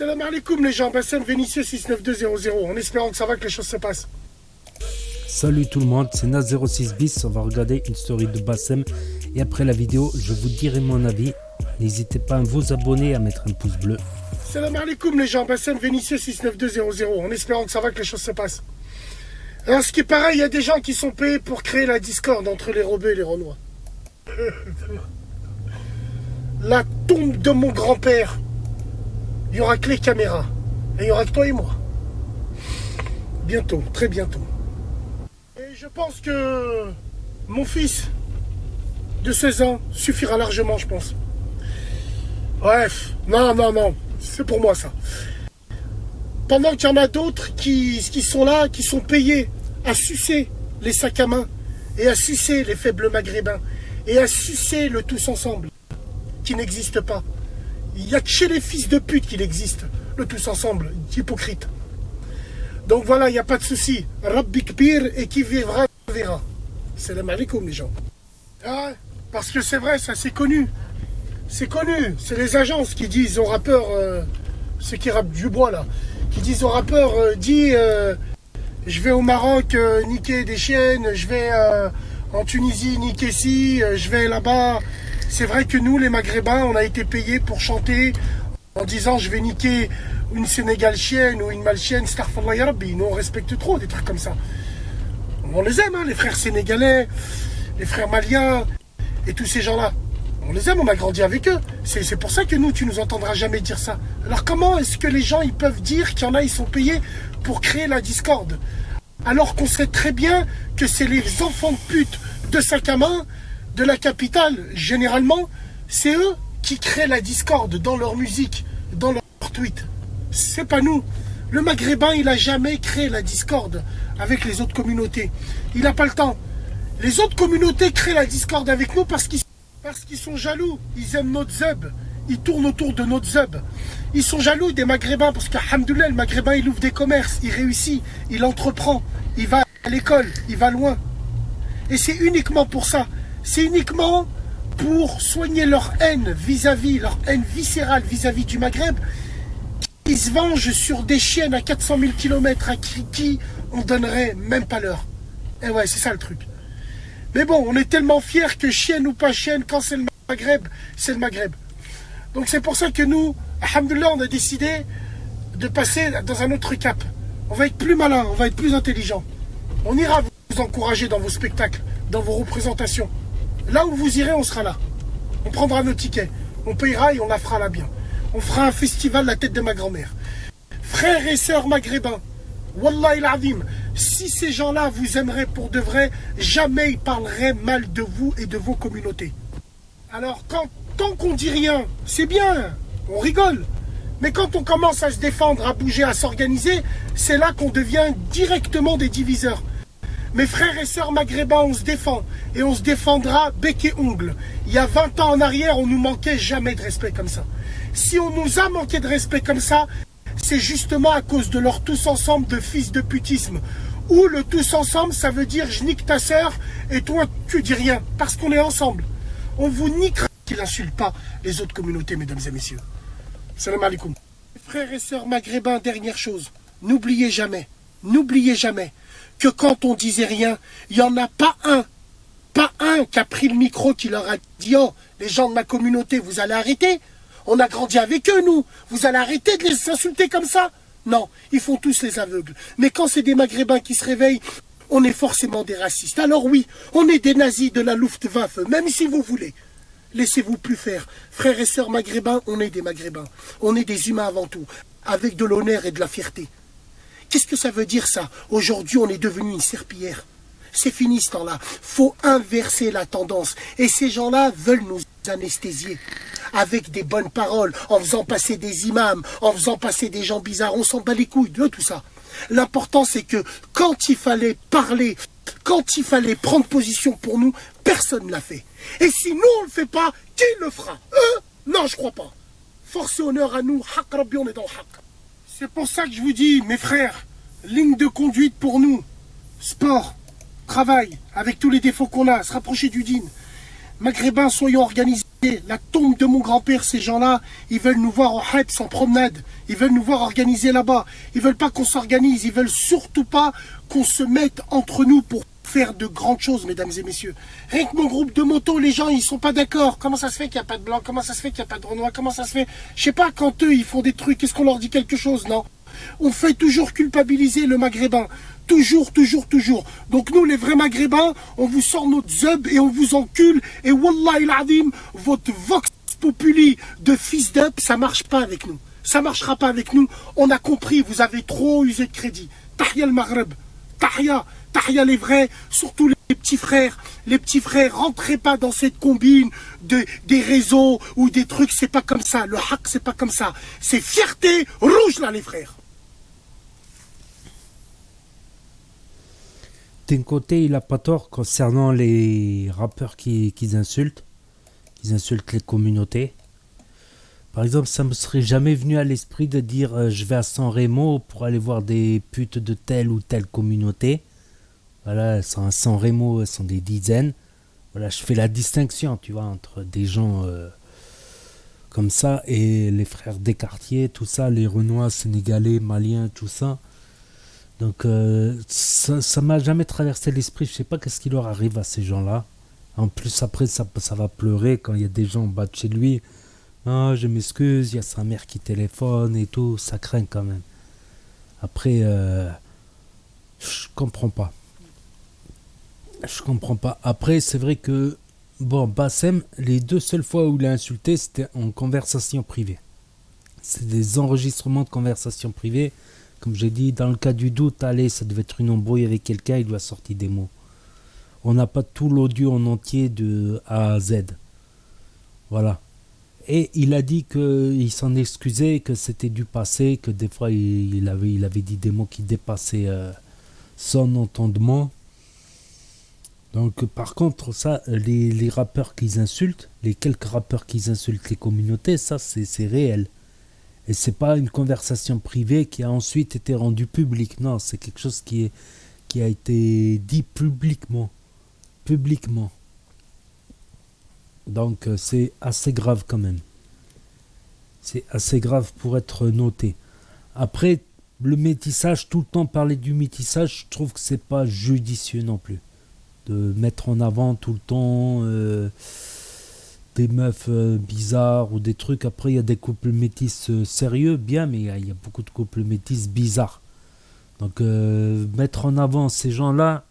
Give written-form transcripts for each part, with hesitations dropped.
Salam alaikum les gens, Bassem Vénitieux 69200, en espérant que ça va, que les choses se passent. Salut tout le monde, c'est Naz06 bis, on va regarder une story de Bassem et après la vidéo, je vous dirai mon avis. N'hésitez pas à vous abonner et à mettre un pouce bleu. Salam alaikum les gens, Bassem Vénitieux 69200, en espérant que ça va, que les choses se passent. Alors ce qui est pareil, il y a des gens qui sont payés pour créer la discorde entre les rebeux et les renois. La tombe de mon grand-père, il y aura que les caméras. Et il y aura que toi et moi. Bientôt, très bientôt. Et je pense que mon fils de 16 ans suffira largement, je pense. Bref, non, c'est pour moi ça. Pendant qu'il y en a d'autres qui sont là, qui sont payés à sucer les sacs à main et à sucer les faibles maghrébins et à sucer le tous ensemble, qui n'existe pas. Il n'y a que chez les fils de pute qu'il existe, le tous ensemble, hypocrite. Donc voilà, il n'y a pas de souci. Rabbi Kbir, et qui vivra, verra. Salam alaikum les gens. Ah, parce que c'est vrai, ça c'est connu. C'est connu. C'est les agences qui disent aux rappeurs, ceux qui rappent du bois là, qui disent aux rappeurs, je vais au Maroc niquer des chiennes, je vais en Tunisie niquer ci, je vais là-bas. C'est vrai que nous, les Maghrébins, on a été payés pour chanter en disant je vais niquer une sénégalienne ou une malchienne, starfallah ya rabbi. Nous, on respecte trop des trucs comme ça. On les aime, hein, les frères sénégalais, les frères maliens et tous ces gens-là. On les aime, on a grandi avec eux. C'est pour ça que nous, tu nous entendras jamais dire ça. Alors comment est-ce que les gens, ils peuvent dire qu'il y en a, ils sont payés pour créer la discorde? Alors qu'on sait très bien que c'est les enfants de pute de sac à main, de la capitale, généralement, c'est eux qui créent la discorde dans leur musique, dans leurs tweets. C'est pas nous. Le Maghrébin, il a jamais créé la discorde avec les autres communautés. Il n'a pas le temps. Les autres communautés créent la discorde avec nous parce qu'ils sont jaloux. Ils aiment notre zeb. Ils tournent autour de notre zeb. Ils sont jaloux des Maghrébins parce qu'alhamdoulilah, le Maghrébin, il ouvre des commerces, il réussit, il entreprend, il va à l'école, il va loin. Et c'est uniquement pour ça. C'est uniquement pour soigner leur haine vis-à-vis, leur haine viscérale vis-à-vis du Maghreb, qui se vengent sur des chiennes à 400 000 km à qui on donnerait même pas l'heure. Et ouais, c'est ça le truc. Mais bon, on est tellement fiers que chienne ou pas chienne, quand c'est le Maghreb, c'est le Maghreb. Donc c'est pour ça que nous, alhamdoulilah, on a décidé de passer dans un autre cap. On va être plus malin, on va être plus intelligent. On ira vous encourager dans vos spectacles, dans vos représentations. Là où vous irez, on sera là. On prendra nos tickets, on payera et on la fera là bien. On fera un festival la tête de ma grand-mère. Frères et sœurs maghrébins, Wallah il azim, si ces gens-là vous aimeraient pour de vrai, jamais ils parleraient mal de vous et de vos communautés. Alors tant qu'on dit rien, c'est bien, on rigole. Mais quand on commence à se défendre, à bouger, à s'organiser, c'est là qu'on devient directement des diviseurs. Mes frères et sœurs maghrébins, on se défend. Et on se défendra bec et ongle. Il y a 20 ans en arrière, on nous manquait jamais de respect comme ça. Si on nous a manqué de respect comme ça, c'est justement à cause de leur tous ensemble de fils de putisme. Ou le tous ensemble, ça veut dire je nique ta sœur et toi tu dis rien. Parce qu'on est ensemble. On vous niquera qu'il n'insulte pas les autres communautés, mesdames et messieurs. Salam alaikum. Frères et sœurs maghrébins, dernière chose. N'oubliez jamais que quand on disait rien, il n'y en a pas un qui a pris le micro, qui leur a dit « Oh, les gens de ma communauté, vous allez arrêter. On a grandi avec eux, nous. Vous allez arrêter de les insulter comme ça ?» Non, ils font tous les aveugles. Mais quand c'est des Maghrébins qui se réveillent, on est forcément des racistes. Alors oui, on est des nazis de la Luftwaffe, même si vous voulez. Laissez-vous plus faire. Frères et sœurs maghrébins, on est des Maghrébins. On est des humains avant tout, avec de l'honneur et de la fierté. Qu'est-ce que ça veut dire ça? Aujourd'hui, on est devenu une serpillière. C'est fini ce temps-là. Faut inverser la tendance. Et ces gens-là veulent nous anesthésier. Avec des bonnes paroles, en faisant passer des imams, en faisant passer des gens bizarres. On s'en bat les couilles de tout ça. L'important, c'est que quand il fallait parler, quand il fallait prendre position pour nous, personne ne l'a fait. Et si nous, on ne le fait pas, qui le fera? Eux? Non, je crois pas. Force et honneur à nous. Haq Rabbi, on est dans le haq. C'est pour ça que je vous dis, mes frères, ligne de conduite pour nous. Sport, travail, avec tous les défauts qu'on a, se rapprocher du dîn. Maghrébins, soyons organisés. la tombe de mon grand-père, ces gens-là, ils veulent nous voir en Hebs, en promenade. Ils veulent nous voir organiser là-bas. Ils veulent pas qu'on s'organise. Ils veulent surtout pas qu'on se mette entre nous pour faire de grandes choses, mesdames et messieurs. Rien que mon groupe de moto, les gens, ils sont pas d'accord. Comment ça se fait qu'il n'y a pas de blanc? Comment ça se fait qu'il n'y a pas de renois? Comment ça se fait? Je sais pas, quand eux, ils font des trucs, est-ce qu'on leur dit quelque chose? Non. On fait toujours culpabiliser le maghrébin. Toujours, toujours, toujours. Donc nous, les vrais maghrébins, on vous sort notre zub et on vous encule. Et wallahi al-azim, votre vox populi de fils d'up, ça marche pas avec nous. Ça marchera pas avec nous. On a compris, vous avez trop usé de crédit. Tahia le Maghreb. Tahia. Tahia les vrais, surtout les petits frères. Les petits frères, rentrez pas dans cette combine des réseaux ou des trucs, c'est pas comme ça. Le haq, c'est pas comme ça. C'est fierté rouge là, les frères. D'un côté, il a pas tort concernant les rappeurs qui insultent. Ils insultent les communautés. Par exemple, ça me serait jamais venu à l'esprit de dire je vais à San Remo pour aller voir des putes de telle ou telle communauté. Voilà, elles sont à San Remo, elles sont des dizaines. Voilà, je fais la distinction, tu vois, entre des gens comme ça et les frères des quartiers, tout ça, les Renois, Sénégalais, Maliens, tout ça. Donc ça m'a jamais traversé l'esprit, je sais pas qu'est-ce qui leur arrive à ces gens-là. En plus après ça va pleurer quand il y a des gens en bas de chez lui. Ah, je m'excuse, il y a sa mère qui téléphone et tout, ça craint quand même. Après, je comprends pas. Je comprends pas. Après, c'est vrai que, bon, Bassem, les 2 seules fois où il a insulté, c'était en conversation privée. C'est des enregistrements de conversation privée. Comme j'ai dit, dans le cas du doute, allez, ça devait être une embrouille avec quelqu'un, il lui a sorti des mots. On n'a pas tout l'audio en entier de A à Z. Voilà. Et il a dit qu'il s'en excusait, que c'était du passé, que des fois il avait dit des mots qui dépassaient son entendement. Donc par contre, ça, les rappeurs qu'ils insultent, les quelques rappeurs qui insultent les communautés, ça c'est réel. Et c'est pas une conversation privée qui a ensuite été rendue publique. Non, c'est quelque chose qui a été dit publiquement. Donc c'est assez grave quand même. C'est assez grave pour être noté. Après, le métissage, tout le temps parler du métissage, je trouve que c'est pas judicieux non plus. De mettre en avant tout le temps des meufs bizarres ou des trucs. Après, il y a des couples métis sérieux, bien, mais il y a beaucoup de couples métis bizarres. Donc, mettre en avant ces gens-là,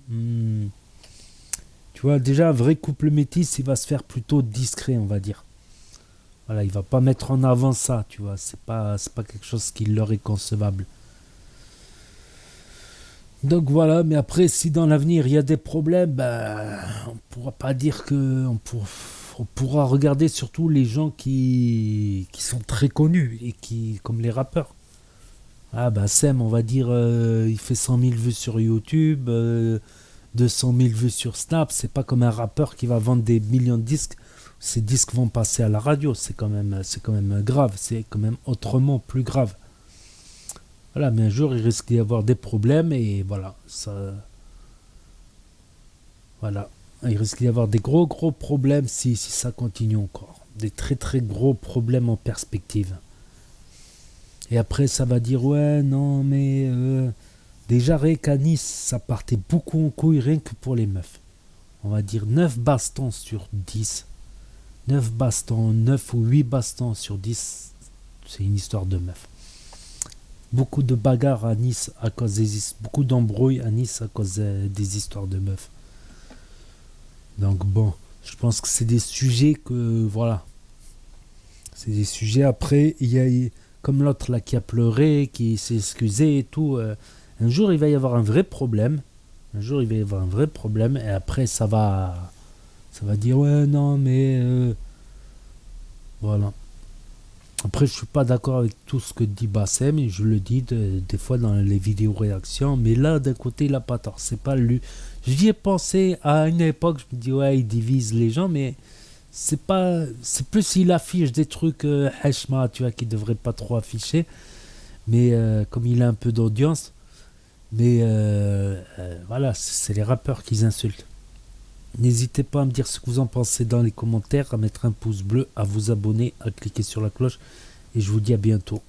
tu vois, déjà, un vrai couple métis, il va se faire plutôt discret, on va dire. Voilà, il va pas mettre en avant ça, tu vois. C'est pas quelque chose qui leur est concevable. Donc voilà, mais après, si dans l'avenir il y a des problèmes, on pourra pas dire que on pourra regarder surtout les gens qui sont très connus et qui, comme les rappeurs. Ah Sem, on va dire, il fait 100 000 vues sur YouTube, 200 000 vues sur Snap. C'est pas comme un rappeur qui va vendre des millions de disques. Ces disques vont passer à la radio. C'est quand même grave. C'est quand même autrement plus grave. Voilà, mais un jour, il risque d'y avoir des problèmes et voilà, ça... Voilà, il risque d'y avoir des gros problèmes si ça continue encore. Des très gros problèmes en perspective. Et après, ça va dire, ouais, non, mais... Déjà, rien qu'à Nice, ça partait beaucoup en couille, rien que pour les meufs. On va dire 9 bastons sur 10. 9 bastons, 9 ou 8 bastons sur 10, c'est une histoire de meufs. Beaucoup de bagarres à Nice à cause beaucoup d'embrouilles à Nice à cause des histoires de meufs. Donc bon, je pense que c'est des sujets que voilà. C'est des sujets après, il y a comme l'autre là qui a pleuré, qui s'est excusé et tout. Un jour il va y avoir un vrai problème. Et après ça va dire ouais non mais voilà. Après, je suis pas d'accord avec tout ce que dit Bassem, et je le dis des fois dans les vidéos réactions, mais là, d'un côté, il a pas tort. C'est pas lui. J'y ai pensé à une époque, je me dis, ouais, il divise les gens, mais c'est plus il affiche des trucs heshma, tu vois, qu'il devrait pas trop afficher, mais comme il a un peu d'audience, mais voilà, c'est les rappeurs qui insultent. N'hésitez pas à me dire ce que vous en pensez dans les commentaires, à mettre un pouce bleu, à vous abonner, à cliquer sur la cloche. Et je vous dis à bientôt.